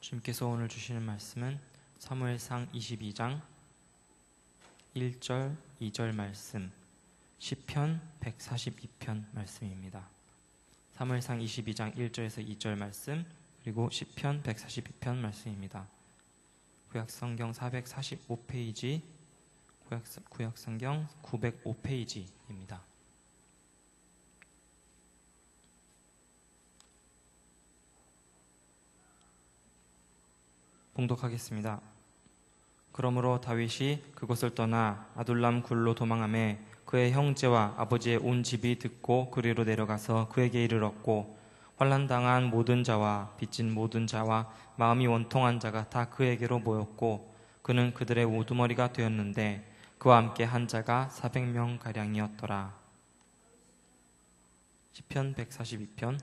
주님께서 오늘 주시는 말씀은 사무엘상 22장 1절, 2절 말씀, 시편 142편 말씀입니다. 사무엘상 22장 1절에서 2절 말씀, 그리고 시편 142편 말씀입니다. 구약성경 445페이지, 구약성경 905페이지입니다. 봉독하겠습니다. 그러므로 다윗이 그곳을 떠나 아둘람 굴로 도망하매 그의 형제와 아버지의 온 집이 듣고 그리로 내려가서 그에게 이르렀고, 환난당한 모든 자와 빚진 모든 자와 마음이 원통한 자가 다 그에게로 모였고, 그는 그들의 우두머리가 되었는데 그와 함께 한 자가 400명가량이었더라. 시편 142편.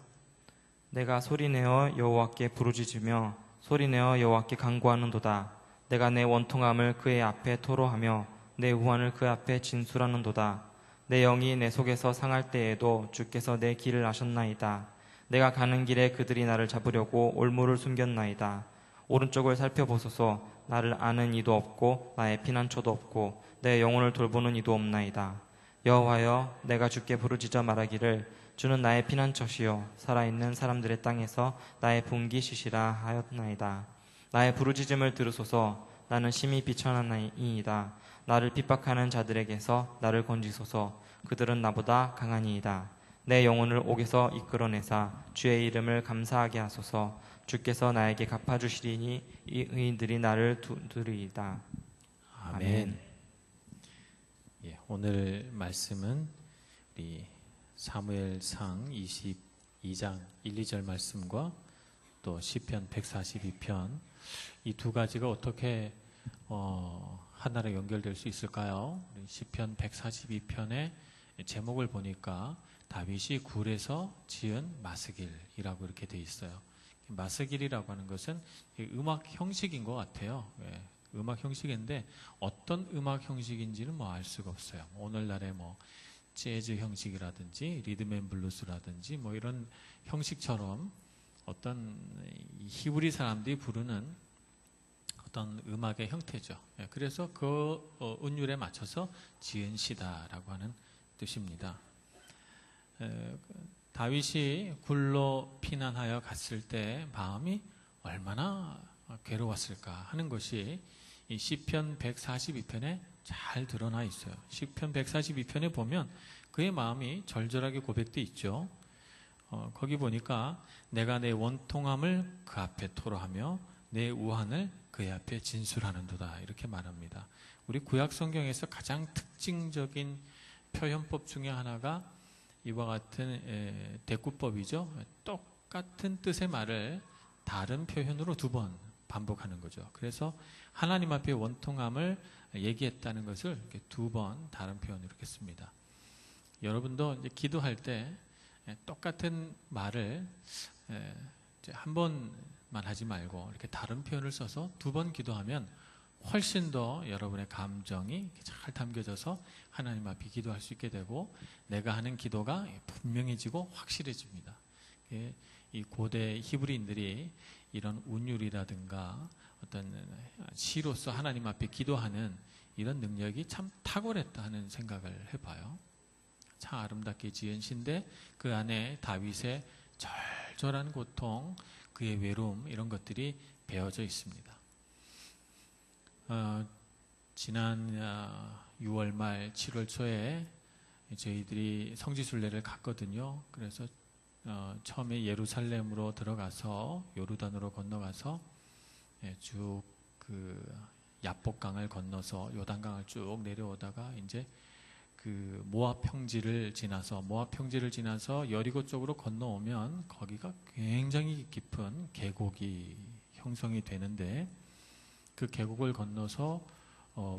내가 소리내어 여호와께 부르짖으며 소리내어 여호와께 간구하는도다. 내가 내 원통함을 그의 앞에 토로하며 내 우환을 그 앞에 진술하는도다. 내 영이 내 속에서 상할 때에도 주께서 내 길을 아셨나이다. 내가 가는 길에 그들이 나를 잡으려고 올무를 숨겼나이다. 오른쪽을 살펴보소서. 나를 아는 이도 없고 나의 피난처도 없고 내 영혼을 돌보는 이도 없나이다. 여호와여, 내가 주께 부르짖어 말하기를 주는 나의 피난처시요 살아있는 사람들의 땅에서 나의 분기시시라 하였나이다. 나의 부르짖음을 들으소서. 나는 심히 비천하나이이다. 나를 핍박하는 자들에게서 나를 건지소서. 그들은 나보다 강하니이다. 내 영혼을 옥에서 이끌어내사 주의 이름을 감사하게 하소서. 주께서 나에게 갚아주시리니 이 의인들이 나를 두드리이다. 아멘. 예, 오늘 말씀은 우리 사무엘상 22장 1, 2절 말씀과 또 시편 142편 이 두 가지가 어떻게 하나로 연결될 수 있을까요? 시편 142편의 제목을 보니까 다윗이 굴에서 지은 마스길이라고 이렇게 돼 있어요. 마스길이라고 하는 것은 음악 형식인 것 같아요. 예, 음악 형식인데 어떤 음악 형식인지는 뭐 알 수가 없어요. 오늘날의 뭐 재즈 형식이라든지 리듬앤블루스라든지 뭐 이런 형식처럼 어떤 히브리 사람들이 부르는 어떤 음악의 형태죠. 그래서 그 운율에 맞춰서 지은 시다라고 하는 뜻입니다. 다윗이 굴로 피난하여 갔을 때 마음이 얼마나 괴로웠을까 하는 것이 이 시편 142편에 잘 드러나 있어요. 시편 142편에 보면 그의 마음이 절절하게 고백되어 있죠. 거기 보니까 내가 내 원통함을 그 앞에 토로하며 내 우환을 그의 앞에 진술하는도다 이렇게 말합니다. 우리 구약 성경에서 가장 특징적인 표현법 중에 하나가 이와 같은 대꾸법이죠. 똑같은 뜻의 말을 다른 표현으로 두 번 반복하는 거죠. 그래서 하나님 앞에 원통함을 얘기했다는 것을 이렇게 두 번 다른 표현으로 이렇게 씁니다. 여러분도 이제 기도할 때 똑같은 말을 한 번만 하지 말고 이렇게 다른 표현을 써서 두 번 기도하면 훨씬 더 여러분의 감정이 잘 담겨져서 하나님 앞에 기도할 수 있게 되고 내가 하는 기도가 분명해지고 확실해집니다. 이 고대 히브리인들이 이런 운율이라든가 어떤 시로서 하나님 앞에 기도하는 이런 능력이 참 탁월했다 하는 생각을 해봐요. 참 아름답게 지은 시인데 그 안에 다윗의 절절한 고통, 그의 외로움 이런 것들이 배어져 있습니다. 지난 6월 말 7월 초에 저희들이 성지순례를 갔거든요. 그래서 처음에 예루살렘으로 들어가서 요르단으로 건너가서 쭉 그 야복강을 건너서 요단강을 쭉 내려오다가 이제 그 모압 평지를 지나서 여리고 쪽으로 건너오면 거기가 굉장히 깊은 계곡이 형성이 되는데 그 계곡을 건너서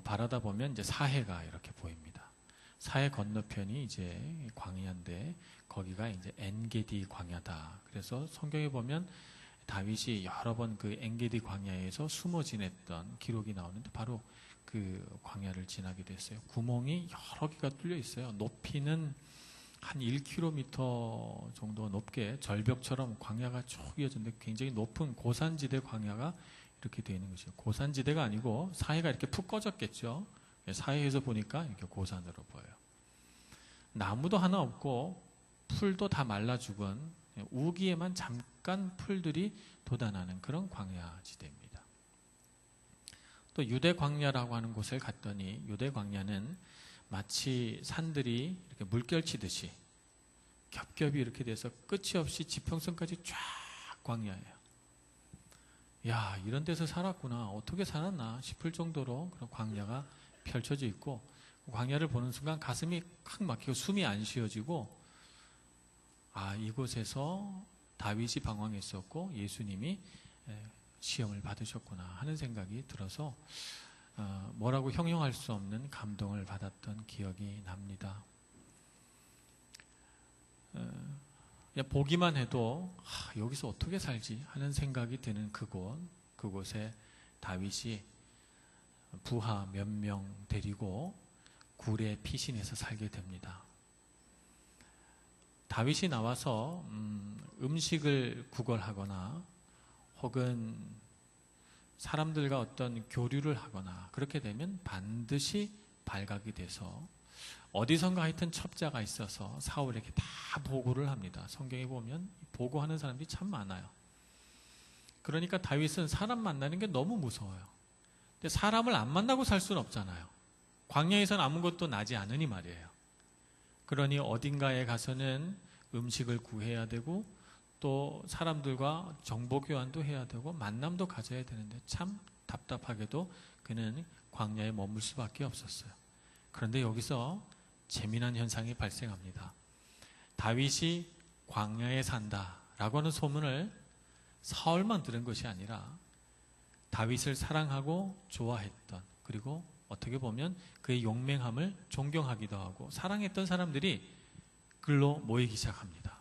바라다 보면 이제 사해가 이렇게 보입니다. 사해 건너편이 이제 광야인데 거기가 이제 엔게디 광야다. 그래서 성경에 보면 다윗이 여러 번 그 엔게디 광야에서 숨어 지냈던 기록이 나오는데 바로 그 광야를 지나게 됐어요. 구멍이 여러 개가 뚫려 있어요. 높이는 한 1km 정도 높게 절벽처럼 광야가 쭉 이어졌는데 굉장히 높은 고산지대 광야가 이렇게 되어 있는 것이죠. 고산지대가 아니고 사해가 이렇게 푹 꺼졌겠죠. 사해에서 보니까 이렇게 고산으로 보여요. 나무도 하나 없고 풀도 다 말라 죽은 우기에만 잠깐 풀들이 돋아나는 그런 광야지대입니다. 또 유대 광야라고 하는 곳을 갔더니 유대 광야는 마치 산들이 이렇게 물결치듯이 겹겹이 이렇게 돼서 끝이 없이 지평선까지 쫙 광야예요. 야, 이런 데서 살았구나. 어떻게 살았나 싶을 정도로 그런 광야가 펼쳐져 있고, 광야를 보는 순간 가슴이 칵 막히고 숨이 안 쉬어지고, 아, 이곳에서 다윗이 방황했었고 예수님이 시험을 받으셨구나 하는 생각이 들어서 뭐라고 형용할 수 없는 감동을 받았던 기억이 납니다. 그냥 보기만 해도 여기서 어떻게 살지 하는 생각이 드는 그곳에 다윗이 부하 몇 명 데리고 굴에 피신해서 살게 됩니다. 다윗이 나와서 음식을 구걸하거나 혹은 사람들과 어떤 교류를 하거나 그렇게 되면 반드시 발각이 돼서 어디선가 하여튼 첩자가 있어서 사울에게 다 보고를 합니다. 성경에 보면 보고하는 사람들이 참 많아요. 그러니까 다윗은 사람 만나는 게 너무 무서워요. 근데 사람을 안 만나고 살 수는 없잖아요. 광야에서는 아무것도 나지 않으니 말이에요. 그러니 어딘가에 가서는 음식을 구해야 되고 또 사람들과 정보 교환도 해야 되고 만남도 가져야 되는데 참 답답하게도 그는 광야에 머물 수밖에 없었어요. 그런데 여기서 재미난 현상이 발생합니다. 다윗이 광야에 산다라고 하는 소문을 사울만 들은 것이 아니라 다윗을 사랑하고 좋아했던, 그리고 어떻게 보면 그의 용맹함을 존경하기도 하고 사랑했던 사람들이 글로 모이기 시작합니다.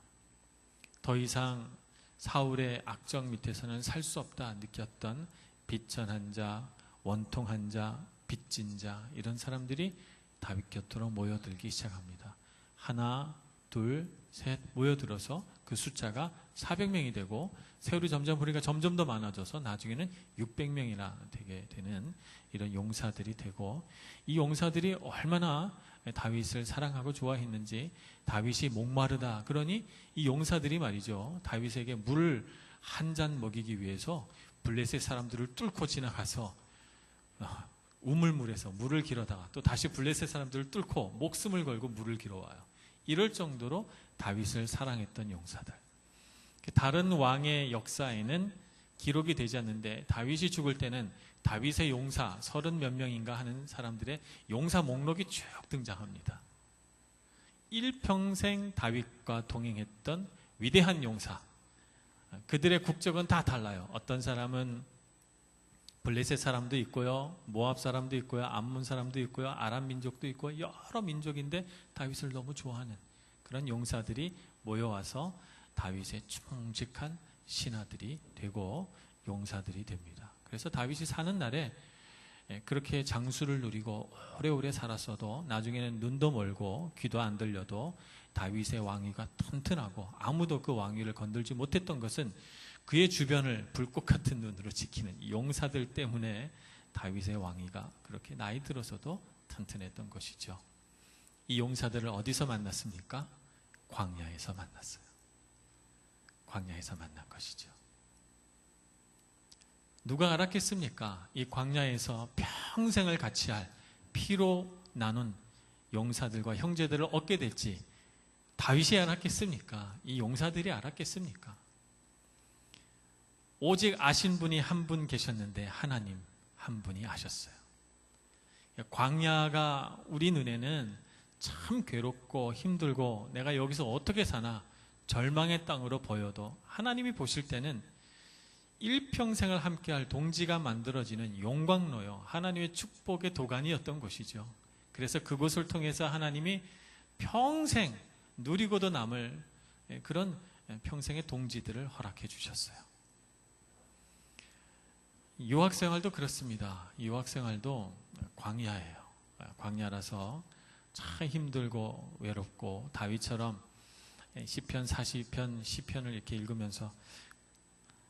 더 이상 사울의 악정 밑에서는 살 수 없다 느꼈던 비천한 자, 원통한 자, 빚진 자, 이런 사람들이 다윗 곁으로 모여들기 시작합니다. 하나, 둘, 셋 모여들어서 그 숫자가 400명이 되고 세월이 점점 흐르니까 점점 더 많아져서 나중에는 600명이나 되게 되는 이런 용사들이 되고, 이 용사들이 얼마나 다윗을 사랑하고 좋아했는지 다윗이 목마르다 그러니 이 용사들이 말이죠, 다윗에게 물을 한 잔 먹이기 위해서 블레셋 사람들을 뚫고 지나가서 우물물에서 물을 길어다가 또 다시 블레셋 사람들을 뚫고 목숨을 걸고 물을 길어와요. 이럴 정도로 다윗을 사랑했던 용사들. 다른 왕의 역사에는 기록이 되지 않는데 다윗이 죽을 때는 다윗의 용사 30몇 명인가 하는 사람들의 용사 목록이 쭉 등장합니다. 일평생 다윗과 동행했던 위대한 용사, 그들의 국적은 다 달라요. 어떤 사람은 블레셋 사람도 있고요, 모압 사람도 있고요, 암몬 사람도 있고요, 아람 민족도 있고 여러 민족인데 다윗을 너무 좋아하는 그런 용사들이 모여와서 다윗의 충직한 신하들이 되고 용사들이 됩니다. 그래서 다윗이 사는 날에 그렇게 장수를 누리고 오래오래 살았어도 나중에는 눈도 멀고 귀도 안 들려도 다윗의 왕위가 튼튼하고 아무도 그 왕위를 건들지 못했던 것은 그의 주변을 불꽃 같은 눈으로 지키는 용사들 때문에 다윗의 왕위가 그렇게 나이 들어서도 튼튼했던 것이죠. 이 용사들을 어디서 만났습니까? 광야에서 만났어요. 광야에서 만난 것이죠. 누가 알았겠습니까? 이 광야에서 평생을 같이 할 피로 나눈 용사들과 형제들을 얻게 될지 다윗이 알았겠습니까? 이 용사들이 알았겠습니까? 오직 아신 분이 한 분 계셨는데 하나님 한 분이 아셨어요. 광야가 우리 눈에는 참 괴롭고 힘들고 내가 여기서 어떻게 사나 절망의 땅으로 보여도 하나님이 보실 때는 일평생을 함께할 동지가 만들어지는 용광로요, 하나님의 축복의 도가니였던 곳이죠. 그래서 그곳을 통해서 하나님이 평생 누리고도 남을 그런 평생의 동지들을 허락해 주셨어요. 유학생활도 그렇습니다. 유학생활도 광야예요. 광야라서 참 힘들고 외롭고 다윗처럼 시편 40편 시편을 이렇게 읽으면서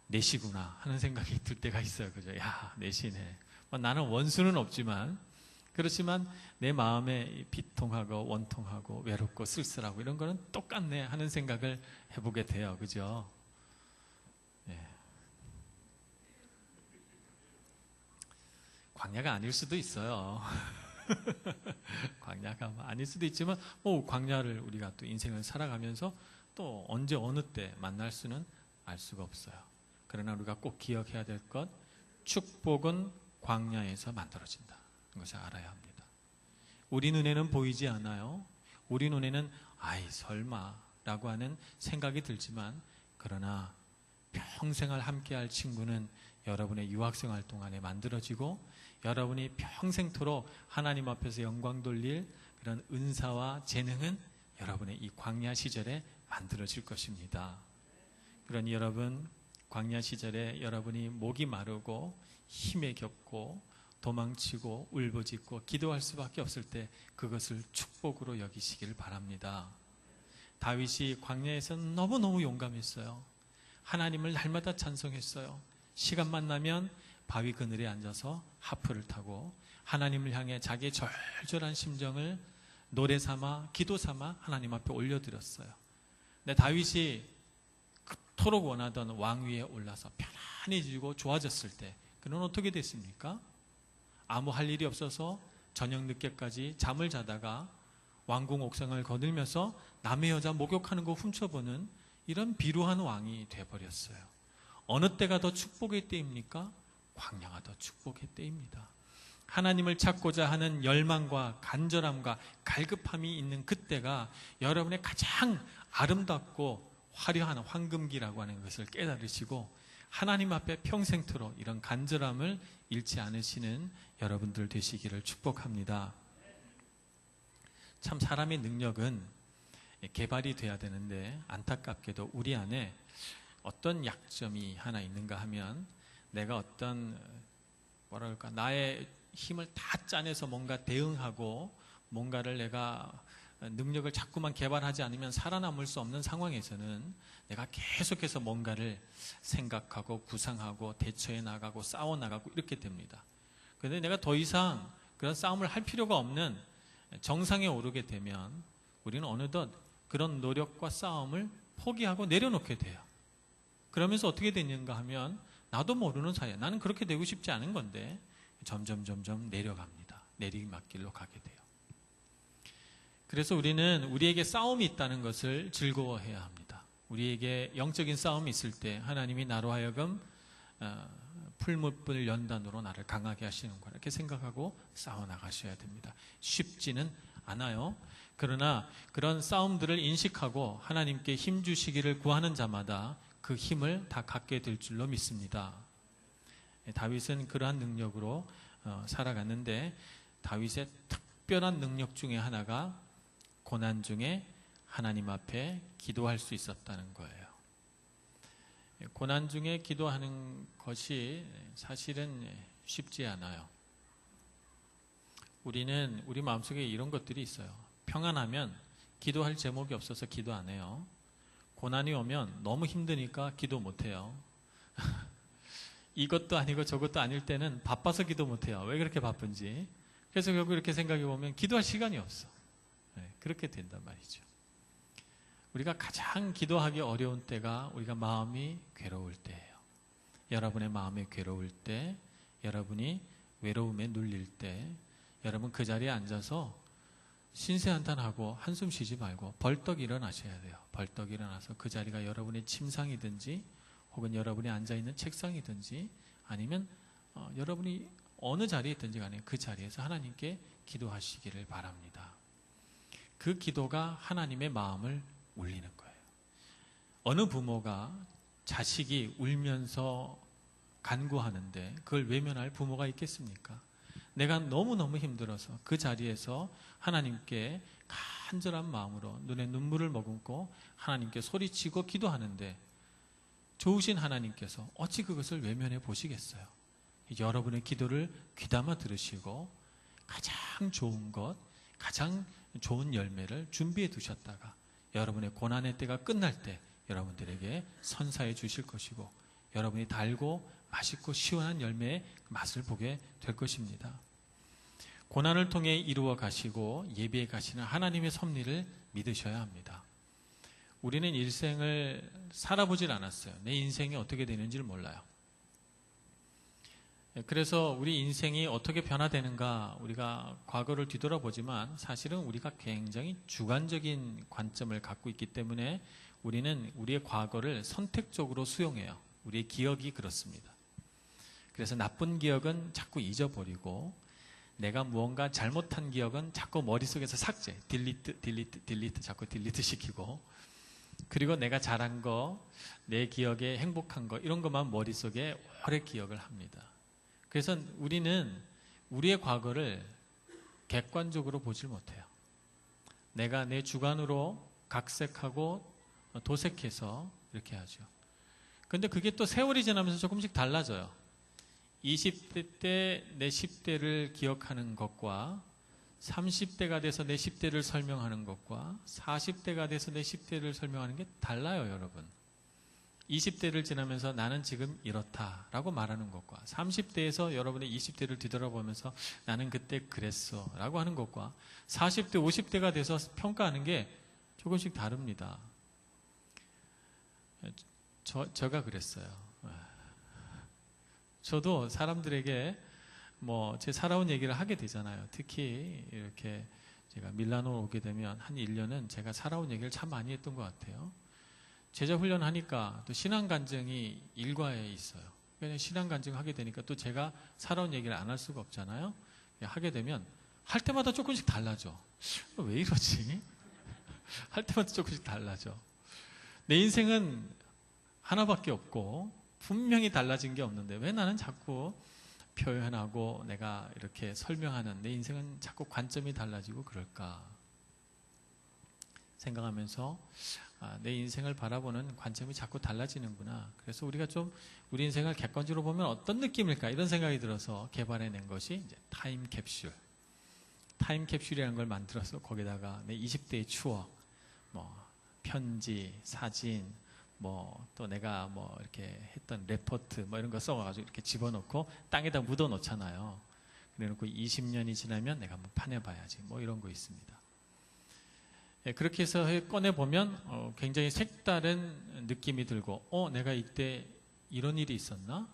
내시구나 하는 생각이 들 때가 있어요. 그죠? 야, 내시네. 나는 원수는 없지만 그렇지만 내 마음에 비통하고 원통하고 외롭고 쓸쓸하고 이런 거는 똑같네 하는 생각을 해보게 돼요. 그죠? 네. 광야가 아닐 수도 있어요. 광야가 아닐 수도 있지만 광야를 우리가 또 인생을 살아가면서 또 언제 어느 때 만날 수는 알 수가 없어요. 그러나 우리가 꼭 기억해야 될 것, 축복은 광야에서 만들어진다. 이것을 알아야 합니다. 우리 눈에는 보이지 않아요. 우리 눈에는 아이 설마 라고 하는 생각이 들지만 그러나 평생을 함께할 친구는 여러분의 유학생활 동안에 만들어지고 여러분이 평생토록 하나님 앞에서 영광 돌릴 그런 은사와 재능은 여러분의 이 광야 시절에 만들어질 것입니다. 그러니 여러분 광야 시절에 여러분이 목이 마르고 힘에 겹고 도망치고 울부짖고 기도할 수밖에 없을 때 그것을 축복으로 여기시길 바랍니다. 다윗이 광야에서 너무너무 용감했어요. 하나님을 날마다 찬송했어요. 시간만 나면 바위 그늘에 앉아서 하프를 타고 하나님을 향해 자기의 절절한 심정을 노래 삼아 기도 삼아 하나님 앞에 올려드렸어요. 근데 다윗이 그토록 원하던 왕위에 올라서 편안해지고 좋아졌을 때 그는 어떻게 됐습니까? 아무 할 일이 없어서 저녁 늦게까지 잠을 자다가 왕궁 옥상을 거닐면서 남의 여자 목욕하는 거 훔쳐보는 이런 비루한 왕이 돼버렸어요. 어느 때가 더 축복의 때입니까? 광야가 더 축복의 때입니다. 하나님을 찾고자 하는 열망과 간절함과 갈급함이 있는 그때가 여러분의 가장 아름답고 화려한 황금기라고 하는 것을 깨달으시고 하나님 앞에 평생토록 이런 간절함을 잃지 않으시는 여러분들 되시기를 축복합니다. 참 사람의 능력은 개발이 돼야 되는데 안타깝게도 우리 안에 어떤 약점이 하나 있는가 하면 내가 어떤 뭐랄까 나의 힘을 다 짜내서 뭔가 대응하고 뭔가를 내가 능력을 자꾸만 개발하지 않으면 살아남을 수 없는 상황에서는 내가 계속해서 뭔가를 생각하고 구상하고 대처해 나가고 싸워 나가고 이렇게 됩니다. 그런데 내가 더 이상 그런 싸움을 할 필요가 없는 정상에 오르게 되면 우리는 어느덧 그런 노력과 싸움을 포기하고 내려놓게 돼요. 그러면서 어떻게 되는가 하면 나도 모르는 사이에 나는 그렇게 되고 싶지 않은 건데 점점 내려갑니다. 내리막길로 가게 돼요. 그래서 우리는 우리에게 싸움이 있다는 것을 즐거워해야 합니다. 우리에게 영적인 싸움이 있을 때 하나님이 나로 하여금 풀무불 연단으로 나를 강하게 하시는 거라 이렇게 생각하고 싸워나가셔야 됩니다. 쉽지는 않아요. 그러나 그런 싸움들을 인식하고 하나님께 힘 주시기를 구하는 자마다 그 힘을 다 갖게 될 줄로 믿습니다. 다윗은 그러한 능력으로 살아갔는데 다윗의 특별한 능력 중에 하나가 고난 중에 하나님 앞에 기도할 수 있었다는 거예요. 고난 중에 기도하는 것이 사실은 쉽지 않아요. 우리는 우리 마음속에 이런 것들이 있어요. 평안하면 기도할 제목이 없어서 기도 안 해요. 고난이 오면 너무 힘드니까 기도 못 해요. 이것도 아니고 저것도 아닐 때는 바빠서 기도 못 해요. 왜 그렇게 바쁜지. 그래서 결국 이렇게 생각해 보면 기도할 시간이 없어. 그렇게 된단 말이죠. 우리가 가장 기도하기 어려운 때가 우리가 마음이 괴로울 때예요. 여러분의 마음이 괴로울 때, 여러분이 외로움에 눌릴 때, 여러분 그 자리에 앉아서 신세한탄하고 한숨 쉬지 말고 벌떡 일어나셔야 돼요. 벌떡 일어나서 그 자리가 여러분의 침상이든지 혹은 여러분이 앉아있는 책상이든지 아니면 여러분이 어느 자리에 있든지 간에 그 자리에서 하나님께 기도하시기를 바랍니다. 그 기도가 하나님의 마음을 울리는 거예요. 어느 부모가 자식이 울면서 간구하는데 그걸 외면할 부모가 있겠습니까? 내가 너무너무 힘들어서 그 자리에서 하나님께 간절한 마음으로 눈에 눈물을 머금고 하나님께 소리치고 기도하는데 좋으신 하나님께서 어찌 그것을 외면해 보시겠어요? 여러분의 기도를 귀담아 들으시고 가장 좋은 것, 가장 좋은 열매를 준비해 두셨다가 여러분의 고난의 때가 끝날 때 여러분들에게 선사해 주실 것이고 여러분이 달고 맛있고 시원한 열매의 맛을 보게 될 것입니다. 고난을 통해 이루어 가시고 예비해 가시는 하나님의 섭리를 믿으셔야 합니다. 우리는 일생을 살아보질 않았어요. 내 인생이 어떻게 되는지를 몰라요. 그래서 우리 인생이 어떻게 변화되는가 우리가 과거를 뒤돌아보지만 사실은 우리가 굉장히 주관적인 관점을 갖고 있기 때문에 우리는 우리의 과거를 선택적으로 수용해요. 우리의 기억이 그렇습니다. 그래서 나쁜 기억은 자꾸 잊어버리고 내가 무언가 잘못한 기억은 자꾸 머릿속에서 삭제, 딜리트 자꾸 딜리트 시키고 그리고 내가 잘한 거, 내 기억에 행복한 거 이런 것만 머릿속에 오래 기억을 합니다. 그래서 우리는 우리의 과거를 객관적으로 보질 못해요. 내가 내 주관으로 각색하고 도색해서 이렇게 하죠. 근데 그게 또 세월이 지나면서 조금씩 달라져요. 20대 때 내 10대를 기억하는 것과 30대가 돼서 내 10대를 설명하는 것과 40대가 돼서 내 10대를 설명하는 게 달라요, 여러분. 20대를 지나면서 나는 지금 이렇다라고 말하는 것과 30대에서 여러분의 20대를 뒤돌아보면서 나는 그때 그랬어 라고 하는 것과 40대, 50대가 돼서 평가하는 게 조금씩 다릅니다. 제가 그랬어요. 저도 사람들에게 제 살아온 얘기를 하게 되잖아요. 특히 이렇게 제가 밀라노 오게 되면 한 1년은 제가 살아온 얘기를 참 많이 했던 것 같아요. 제자 훈련하니까 또 신앙 간증이 일과에 있어요. 그냥 신앙 간증 하게 되니까 또 제가 살아온 얘기를 안 할 수가 없잖아요. 하게 되면 할 때마다 조금씩 달라져. 왜 이러지? 할 때마다 조금씩 달라져. 내 인생은 하나밖에 없고 분명히 달라진 게 없는데 왜 나는 자꾸 표현하고 내가 이렇게 설명하는 내 인생은 자꾸 관점이 달라지고 그럴까 생각하면서 내 인생을 바라보는 관점이 자꾸 달라지는구나. 그래서 우리가 좀 우리 인생을 객관적으로 보면 어떤 느낌일까 이런 생각이 들어서 개발해낸 것이 이제 타임캡슐. 타임캡슐이라는 걸 만들어서 거기다가 내 20대의 추억, 편지, 사진, 또 내가 이렇게 했던 레포트 이런 거 써가지고 이렇게 집어넣고 땅에다 묻어 놓잖아요. 그래 놓고 20년이 지나면 내가 한번 파내봐야지. 이런 거 있습니다. 그렇게 해서 꺼내보면 굉장히 색다른 느낌이 들고 내가 이때 이런 일이 있었나?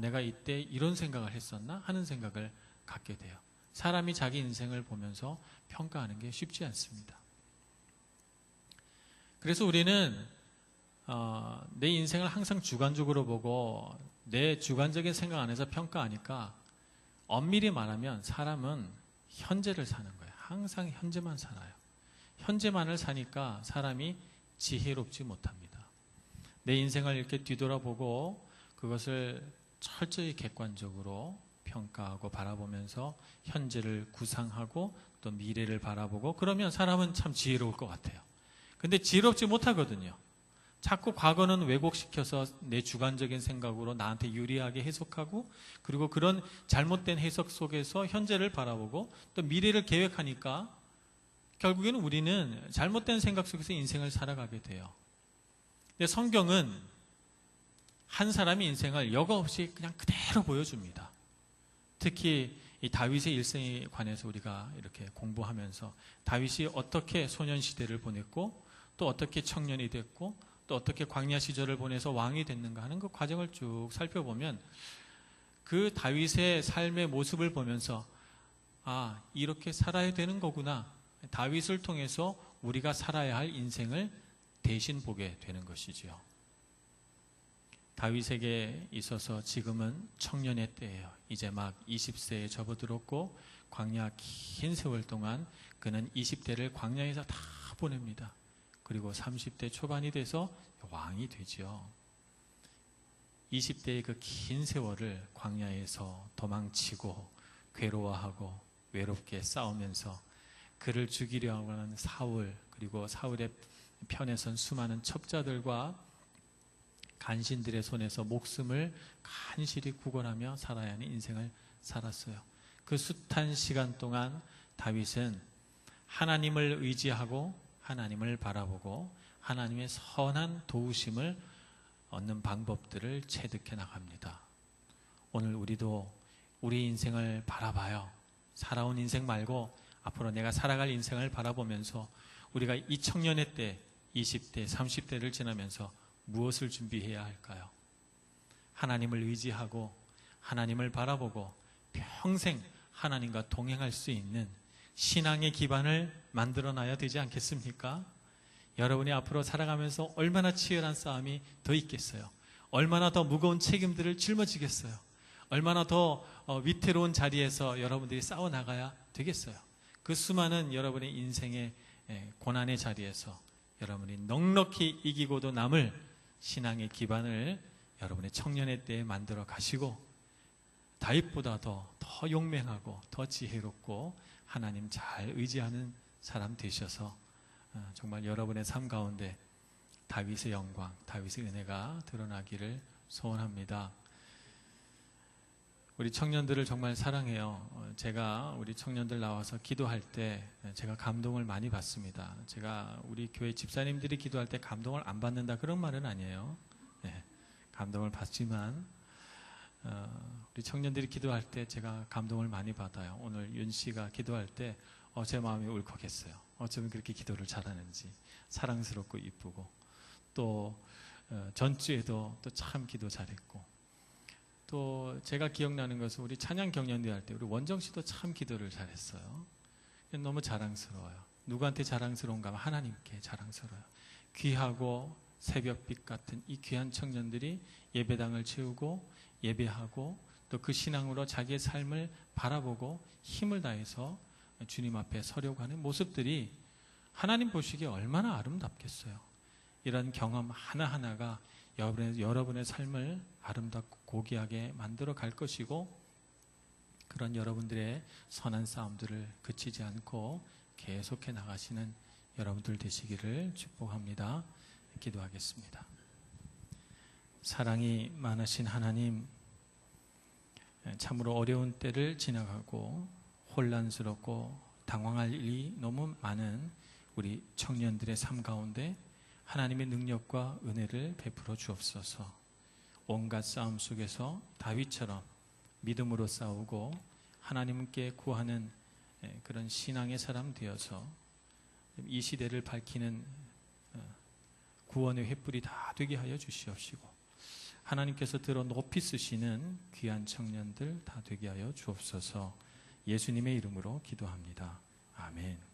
내가 이때 이런 생각을 했었나? 하는 생각을 갖게 돼요. 사람이 자기 인생을 보면서 평가하는 게 쉽지 않습니다. 그래서 우리는 내 인생을 항상 주관적으로 보고 내 주관적인 생각 안에서 평가하니까 엄밀히 말하면 사람은 현재를 사는 거예요. 항상 현재만 살아요. 현재만을 사니까 사람이 지혜롭지 못합니다. 내 인생을 이렇게 뒤돌아보고 그것을 철저히 객관적으로 평가하고 바라보면서 현재를 구상하고 또 미래를 바라보고 그러면 사람은 참 지혜로울 것 같아요. 근데 지혜롭지 못하거든요. 자꾸 과거는 왜곡시켜서 내 주관적인 생각으로 나한테 유리하게 해석하고 그리고 그런 잘못된 해석 속에서 현재를 바라보고 또 미래를 계획하니까 결국에는 우리는 잘못된 생각 속에서 인생을 살아가게 돼요. 근데 성경은 한 사람의 인생을 여과 없이 그냥 그대로 보여줍니다. 특히 이 다윗의 일생에 관해서 우리가 이렇게 공부하면서 다윗이 어떻게 소년시대를 보냈고 또 어떻게 청년이 됐고 또 어떻게 광야 시절을 보내서 왕이 됐는가 하는 그 과정을 쭉 살펴보면 그 다윗의 삶의 모습을 보면서 이렇게 살아야 되는 거구나. 다윗을 통해서 우리가 살아야 할 인생을 대신 보게 되는 것이지요. 다윗에게 있어서 지금은 청년의 때예요. 이제 막 20세에 접어들었고 광야 긴 세월 동안 그는 20대를 광야에서 다 보냅니다. 그리고 30대 초반이 돼서 왕이 되죠. 20대의 그 긴 세월을 광야에서 도망치고 괴로워하고 외롭게 싸우면서 그를 죽이려 하는 사울 그리고 사울의 편에 선 수많은 첩자들과 간신들의 손에서 목숨을 간신히 구걸하며 살아야 하는 인생을 살았어요. 그 숱한 시간 동안 다윗은 하나님을 의지하고 하나님을 바라보고 하나님의 선한 도우심을 얻는 방법들을 체득해 나갑니다. 오늘 우리도 우리 인생을 바라봐요. 살아온 인생 말고 앞으로 내가 살아갈 인생을 바라보면서 우리가 이 청년의 때, 20대, 30대를 지나면서 무엇을 준비해야 할까요? 하나님을 의지하고 하나님을 바라보고 평생 하나님과 동행할 수 있는 신앙의 기반을 만들어놔야 되지 않겠습니까? 여러분이 앞으로 살아가면서 얼마나 치열한 싸움이 더 있겠어요? 얼마나 더 무거운 책임들을 짊어지겠어요? 얼마나 더 위태로운 자리에서 여러분들이 싸워나가야 되겠어요? 그 수많은 여러분의 인생의 고난의 자리에서 여러분이 넉넉히 이기고도 남을 신앙의 기반을 여러분의 청년의 때에 만들어 가시고 다윗보다 더 용맹하고 더 지혜롭고 하나님 잘 의지하는 사람 되셔서 정말 여러분의 삶 가운데 다윗의 영광, 다윗의 은혜가 드러나기를 소원합니다. 우리 청년들을 정말 사랑해요. 제가 우리 청년들 나와서 기도할 때 제가 감동을 많이 받습니다. 제가 우리 교회 집사님들이 기도할 때 감동을 안 받는다 그런 말은 아니에요. 네, 감동을 받지만 우리 청년들이 기도할 때 제가 감동을 많이 받아요. 오늘 윤 씨가 기도할 때 제 마음이 울컥했어요. 어쩌면 그렇게 기도를 잘하는지 사랑스럽고 이쁘고 또 전주에도 또 참 기도 잘했고 또 제가 기억나는 것은 우리 찬양 경연대 할 때 우리 원정 씨도 참 기도를 잘했어요. 너무 자랑스러워요. 누구한테 자랑스러운가 하면 하나님께 자랑스러워요. 귀하고 새벽빛 같은 이 귀한 청년들이 예배당을 채우고 예배하고 또 그 신앙으로 자기의 삶을 바라보고 힘을 다해서 주님 앞에 서려고 하는 모습들이 하나님 보시기에 얼마나 아름답겠어요. 이런 경험 하나하나가 여러분의 삶을 아름답고 고귀하게 만들어 갈 것이고 그런 여러분들의 선한 싸움들을 그치지 않고 계속해 나가시는 여러분들 되시기를 축복합니다. 기도하겠습니다. 사랑이 많으신 하나님, 참으로 어려운 때를 지나가고 혼란스럽고 당황할 일이 너무 많은 우리 청년들의 삶 가운데 하나님의 능력과 은혜를 베풀어 주옵소서. 온갖 싸움 속에서 다윗처럼 믿음으로 싸우고 하나님께 구하는 그런 신앙의 사람 되어서 이 시대를 밝히는 구원의 횃불이 다 되게 하여 주시옵시고 하나님께서 들어 높이 쓰시는 귀한 청년들 다 되게 하여 주옵소서. 예수님의 이름으로 기도합니다. 아멘.